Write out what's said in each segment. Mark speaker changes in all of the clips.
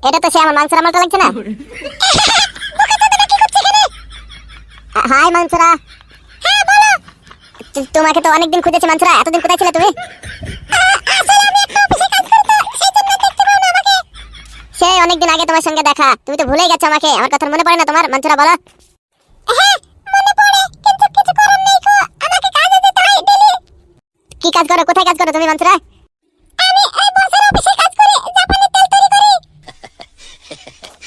Speaker 1: এটা তো সে আমার মাংসরা মালটা লাগছে না। হাই মাংসরা। হ্যাঁ বলো। তোমাকে তো অনেকদিন খুঁজেছি মাংসরা, এতদিন কোথায় ছিলে তুমি? সেই অনেকদিন আগে তোমার সঙ্গে দেখা, তুমি তো ভুলেই গেছো আমাকে। আমার কথা মনে পড়ে না তোমার মাংসরা, বলো? কি কাজ করো, কোথায় কাজ করো তুমি মাংসরা?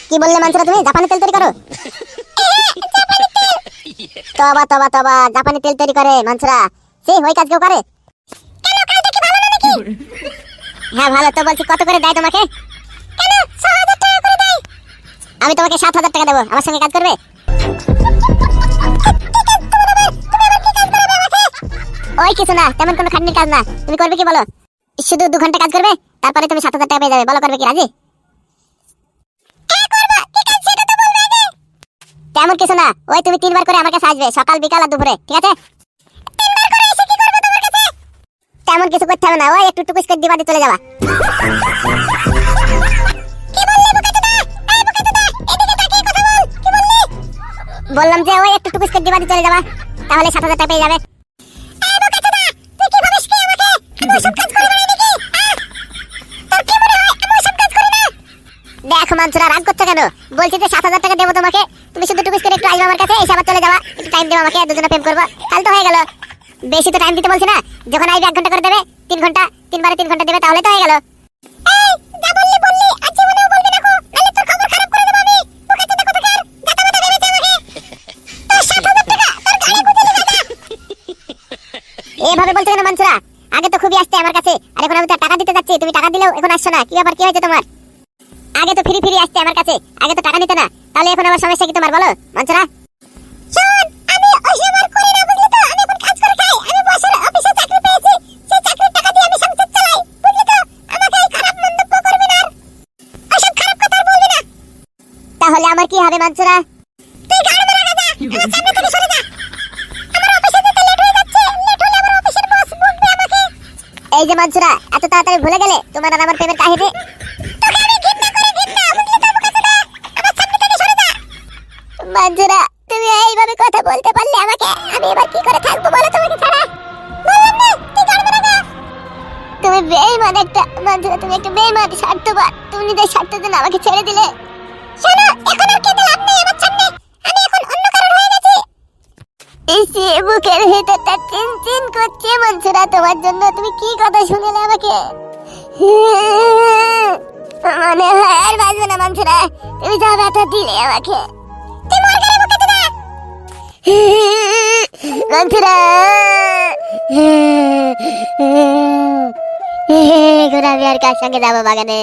Speaker 1: কি বললে মাংসরা, তুমি জাপানি তেল তৈরি করো? তবা তবা তবা, জাপানি তেল তৈরি করে মাংসরা? সেই ওই কাজ কেউ করে? হ্যাঁ ভালো তো, বলছি কত করে দেয় তোমাকে? আমি তোমাকে 7,000 টাকা দেবো, আমার সঙ্গে কাজ করবে? ওই কিছু না, তেমন কোনো খাটনির কাজ না। তুমি করবে কি বলো? শুধু 2 ঘন্টা কাজ করবে, তারপরে তুমি 7,000 টাকা পেয়ে যাবে। বলো করবে কি, রাজি? তেমন কিছু না, ওই তুমি 3 বার করে আমার কাছে আসবে, সকাল বিকাল আর দুপুরে, ঠিক আছে? তেমন কিছু করতে হবে না, ওই একটু টুকুস করে দিবাতে চলে যাবা। বললাম যে ওই একটু টুকুস করে দিবাতে চলে যাবা, তাহলে 7,000 টাকা পেয়ে যাবে। দেখো মানসুরা, রাগ করছো কেন? বলছি যে 7,000 টাকা দেবো তোমাকে, তুমি শুধু টুকুস করে একটু আসবে আমার কাছে, এসে আবার চলে যাবা। একটু টাইম দেবো আমাকে, দুজনে প্রেম করবো, তাহলে তো হয়ে গেল। বেশি তো টাইম দিতে বলছি না, যখন আইবে 1 ঘন্টা করে দেবে, 3 ঘন্টা, 3 বারে 3 ঘন্টা দেবে, তাহলে তো হয়ে গেল। এভাবে বলছো কেন মানসুরা? আগে তো খুবই আসতে আমার কাছে, আর এখন আমি তো টাকা দিতে যাচ্ছি, তুমি টাকা দিলেও এখন আসছো না। কি ব্যাপার, কি হয়েছে তোমার? আগে তো ফ্রি আসতে আমার কাছে, আগে তো টাকা নিতে না, তাহলে এখন আমার সমস্যা কি তোমার, বলো মানসুরা? শোন, আমি ওইসব আর করি না, বুঝলি তো? আমি এখন কাজ করে খাই, আমি বসের অফিসে চাকরি পেয়েছি, সেই চাকরির টাকা দিয়ে আমি সংসার চালাই, বুঝলি তো? আমাকে এই খারাপ মন্তব্য করবি না, ওইসব খারাপ কথা আর বলবি না। তাহলে আমার কি হবে মানসুরা? তুই গাড়ি মেরে যা, আমার সামনে থেকে সরে যা। আমার অফিসে যেতে লেট হয়ে যাচ্ছে, লেট হলে আমার অফিসের বস বকবে আমাকে। এই যে মানসুরা, এত তাড়াতাড়ি ভুলে গেলে তোমার আর আমার প্রেমের কাহিনী? তোকে আমি ঘৃণা করি, ঘৃণা, বুঝলি তো? আমার সামনে থেকে সরে যা। মানসুরা, তুমি এইভাবে কথা বলতে পারলে আমাকে, আমি এবার কি করে থাকবো বলো তোমাকে ছাড়া? বললাম না, তুই গাড়ি মেরে যা। তুমি বেঈমান একটা মানসুরা, তুমি একটা বেঈমান, স্বার্থপর। তুমি নিজের স্বার্থের জন্য আমাকে ছেড়ে দিলে। শোনো, এখন আর খেতে লাভ নেই আমার সামনে, আমি এখন অন্য কারণ হয়ে গেছি। এসে বুকের ভেতরটা চিনচিন করছে মানসুরা তোমার জন্য। তুমি কি কথা শুনলে আমাকে? মনে হয় আর বাঁচবে না মানসুরা, তুমি যা ব্যথা দিলে আমাকে। তুই মর গেলে বুকে দিনা মানসুরা। এখন আমি আর কার সঙ্গে যাবো বাগানে?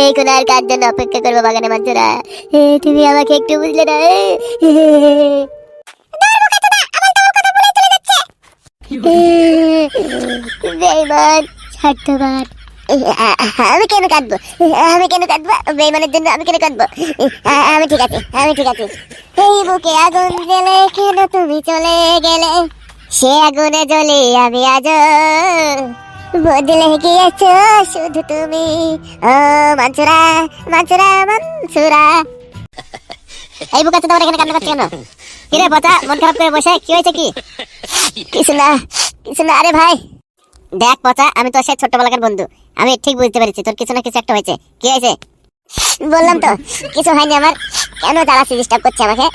Speaker 1: এখন আর কার জন্য অপেক্ষা করবো বাগানে মানসুরা? তুমি আমাকে একটু বুঝলে না? বেঈমান, স্বার্থপর। আমি কেন কাঁদবো? আমি কেন কাঁদবো? বেঈমানের জন্য আমি কেন কাঁদবো? আমি ঠিক আছে, আমি ঠিক আছে। এই বুকে আগুন জ্বলে কেন তুমি চলে গেলে? সে আগুনে জ্বলে আমি আজ বদলে গিয়েছো শুধু তুমি। ও মানসুরা, মানসুরা, মানসুরা। এই বুকাতে তোমার এখানে কান্না করছে কেন? কিরে পচা, মন খারাপ করে বসে, কি হয়েছে কি? কিছু না, কিছু না। আরে ভাই দেখ পচা, আমি তো সেই ছোটবেলাকার বন্ধু, আমি ঠিক বুঝতে পেরেছি তোর কিছু না কিছু একটা হয়েছে। কি হয়েছে? বললাম তো কিছু হয়নি আমার। কেন জ্বালাচ্ছি, ডিস্টার্ব করছে আমাকে?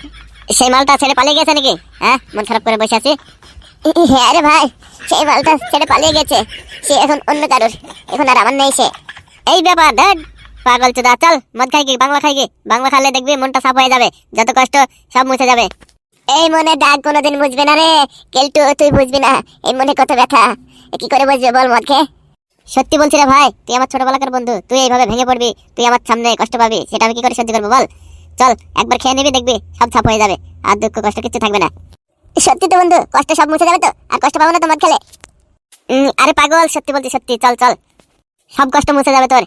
Speaker 1: সেই মালটা ছেড়ে পালিয়ে গেছে নাকি? হ্যাঁ, মন খারাপ করে বসে আছি। হ্যাঁ রে ভাই, সেই মালটা ছেড়ে পালিয়ে গেছে, সে এখন অন্য কারোর, এখন আর আমার নেই সে। এই ব্যাপার, ধর পাগল চোদা, চল মদ খাই কি, বাংলা খাই কি? বাংলা খালে দেখবি মনটা সাফ হয়ে যাবে, যত কষ্ট সব মুছে যাবে। এই মনে দাগ কোনোদিন বুঝবে না রে কেলটু, তুই বুঝবি না এই মনে কত ব্যথা, কি করে বুঝবে বল মদ খেয়ে? সত্যি বলছি রে ভাই, তুই আমার ছোটবেলাকার বন্ধু, তুই এইভাবে ভেঙে পড়বি, তুই আমার সামনে কষ্ট পাবি, সেটা আমি কি করে সহ্য করবো বল? চল একবার খেয়ে নিবি, দেখবি সব সাফ হয়ে যাবে, আর দুঃখ কষ্ট কিছু থাকবে না। সত্যি তো বন্ধু, কষ্ট সব মুছে যাবে তো, আর কষ্ট পাবো না তো মদ খেলে? আরে পাগল, সত্যি বলছি, সত্যি, চল চল, সব কষ্ট মুছে যাবে তোর।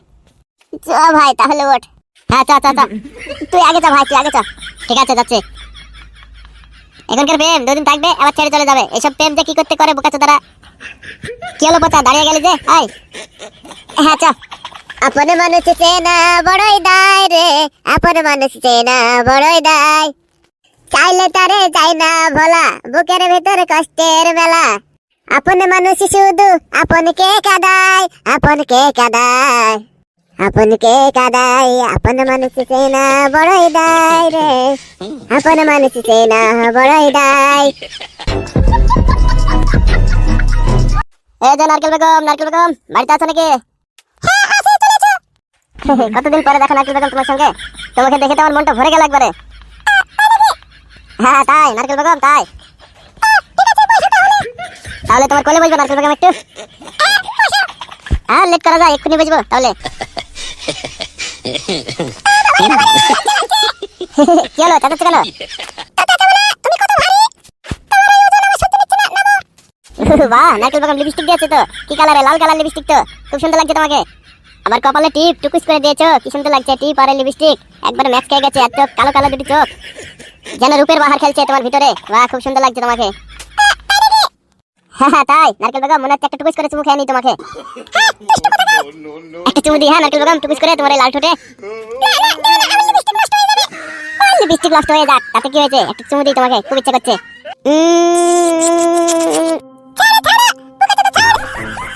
Speaker 1: চ ভাই তাহলে ওঠ। হ্যাঁ চ চ চ, তুই আগে যা ভাই, তুই আগে চ। ঠিক আছে, যাচ্ছে। এখনকার প্রেম 2 দিন থাকবে, আবার ছেড়ে চলে যাবে। এইসব প্রেম যে কি করতে করে বোকাচোদারা। কি হলো পচা, দাঁড়িয়ে গেলি যে? আয়। হ্যাঁ চ। আপন মানুষ চেনা বড়ই দায় রে, আপন মানুষ চেনা বড়ই দায়। চাইলে তারে চাই না ভোলা, বুকের ভেতর কষ্টের মেলা। আপন মানুষ শুধু আপনকে কাদায়, আপনকে কাদায়, আপনকে কাদায়। আপন মানুষ চেনা বড়ই দায় রে, আপন মানুষ চেনা বড়ই দায়। এই যে নারকেল বেগম, নারকেল বেগম বাড়িতে আছো নাকি? কতদিন পরে দেখো নারকেল বেগম তোমার সঙ্গে, তোমাকে দেখে তো আমার মনটা ভরে গেল একবারে। হ্যাঁ তাই নারকেল বেগম, তাই তাহলে তোমার কোলে বসবো নারকেল বেগম একটু। হ্যাঁ লেট করা যায়, এক্ষুনি বসবো তাহলে। কি হলো, চাচাচ্ছ কেন? বাহ, নারকেল বেগম লিপস্টিক দিয়েছে তো, কি কালারে? লাল কালার লিপস্টিক তো, খুব সুন্দর লাগছে তোমাকে। আবার কপালে টিপ টুকুস করে দিয়েছো, কি সুন্দর লাগছে। টিপ আর লিপস্টিক একবারে ম্যাচ খেয়ে গেছে। আর চোখ কালো কালো দুটি চোখ, যেন রূপের বাহার খেলছে তোমার ভিতরে। বাহ, খুব সুন্দর লাগছে তোমাকে। হ্যাঁ তাই নারকেল বেগম, মনে হচ্ছে একটা টুকুস করে চুমু খেয়ে নি তোমাকে। একটা চুমু দিই হ্যাঁ নারকেল বেগম, টুকুস করে তোমার এই লাল ঠোঁটে। লিপস্টিক নষ্ট হয়ে যাক, তাতে কি হয়েছে, একটা চুমু দিই তোমাকে, খুব ইচ্ছে করছে।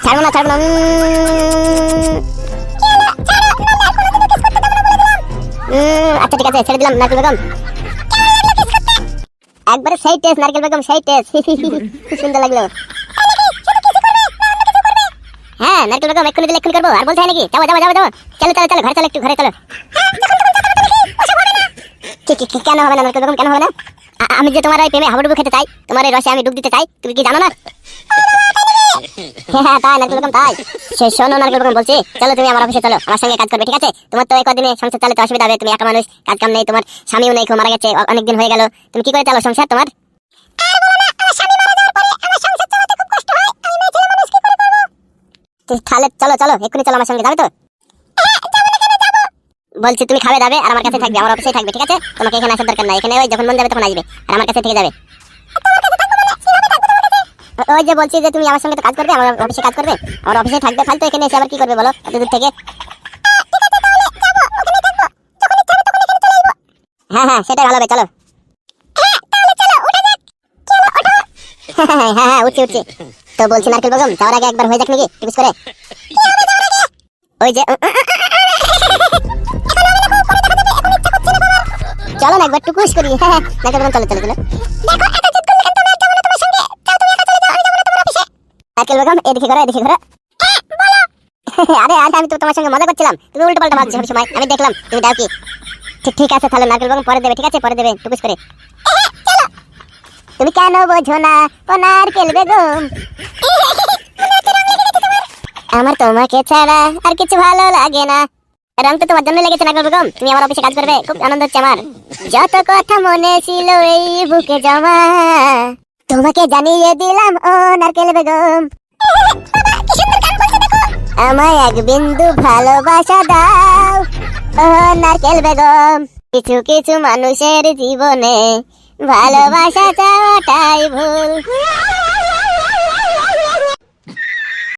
Speaker 1: ছাড়বো না, ছাড়বো না। আচ্ছা ঠিক আছে, ছেড়ে দিলাম নারকেল বেগম। একবারে সেই টেস্ট নারকেল বেগম, সেই টেস্ট। খুব সুন্দর লাগলো। হ্যাঁ নারকেল বেগম, এক্ষুনি দিলে এক্ষুনি করবো। আর বলতে হয় নাকি? যাবো যাবো যাবো যাবো, চলো চলো চলো, ঘরে চলো, একটু ঘরে চলো। কেন হবে না নারকেল বেগম, কেন হবে না? আমি যে তোমার ওই প্রেমে হাবুডুবু খেতে চাই, তোমার এই রসে আমি ডুব দিতে চাই, তুমি কি জানো না? হ্যাঁ তাই নারকেল বেগম, তাই। সে শোনো নারকেল বেগম, বলছি চলো তুমি আমার অফিসে চলো, আমার সঙ্গে কাজ করবে, ঠিক আছে? তোমার তো এই কদিনে সংসার চালাতে অসুবিধা হবে, তুমি একা মানুষ, কাজ কাম নেই, তোমার স্বামীও নেই, মারা গেছে অনেকদিন হয়ে গেল। তুমি কি করে চালো সংসার তোমার? তাহলে চলো চলো, এক্ষুনি চলো আমার সঙ্গে, যাবে তো? বলছি তুমি খাবে দাবে আর আমার কাছে থাকবে, আমার অফিসে থাকবে, ঠিক আছে? তোমাকে এখানে আসার দরকার নাই, এখানে ওই যখন মন যাবে তখন আসবে, আর আমার কাছে থেকে যাবে। ওই যে বলছি যে তুমি আমার সঙ্গে তো কাজ করবে, আমার অফিসে কাজ করবে, আমার অফিসে থাকবে, ফালতু এখানে এসে আবার কি করবে বলো এত দূর থেকে? হ্যাঁ হ্যাঁ সেটাই ভালো হবে, চলো। হ্যাঁ হ্যাঁ উঠছি উঠছি। তো বলছি নারকেল বেগম, যাওয়ার আগে একবার হয়ে যাক নাকি টিপিস করে? ওই যে চলো না একবার টুকুস করি। হ্যাঁ নারকেল বেগম, চলো চলো চলো। নারকেল বেগম এদিকে ঘোরো, এদিকে ঘোরো। আরে আরে আমি তো তোমার সঙ্গে মজা করছিলাম, তুমি উল্টো পাল্টা ভাবছো সব সময়, আমি দেখলাম তুমি দাও কি। ঠিক আছে তাহলে নারকেল বেগম পরে দেবে, ঠিক আছে? পরে দেবে টুকুস করে। তুমি কেন বোঝো না ও নারকেল বেগম, আমার তোমাকে ছাড়া আর কিছু ভালো লাগে না। রং তো তোমার জন্য লেগেছে নারকেল বেগম, তুমি আমার অফিসে কাজ করবে, খুব আনন্দ হচ্ছে আমার। যত কথা মনে ছিল এই বুকে জমা, তোমাকে জানিয়ে দিলাম ও নারকেল বেগম। আমায় এক বিন্দু ভালোবাসা দাও ও নারকেল বেগম। কিছু কিছু মানুষের জীবনে ভালোবাসা চাওয়াটাই ভুল।